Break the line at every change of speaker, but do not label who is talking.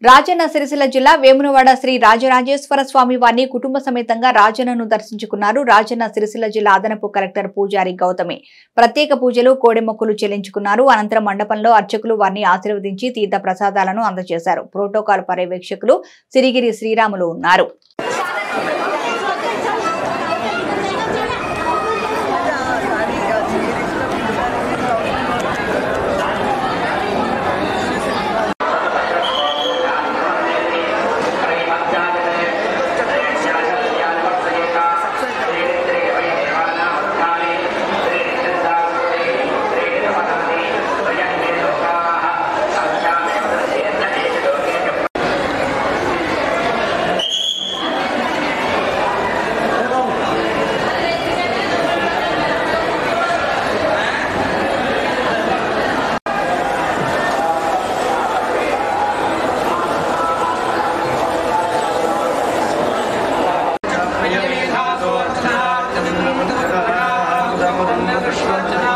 రాజన్న సిరిసిల్ల జిల్లా వేములవాడ శ్రీ రాజరాజేశ్వర స్వామి వారిని కుటుంబ సమేతంగా రాజన్నను దర్శించుకున్నారు. రాజన్న సిరిసిల్ల జిల్లా అదనపు కలెక్టర్ పూజారి గౌతమి ప్రత్యేక పూజలు కోడెమొక్కులు చెల్లించుకున్నారు. అనంతరం మండపంలో అర్చకులు వారిని ఆశీర్వదించి తీర్థ ప్రసాదాలను అందజేశారు. ప్రోటోకాల్ పర్యవేక్షకులు సిరిగిరి శ్రీరాములు ఉన్నారు.
Krishna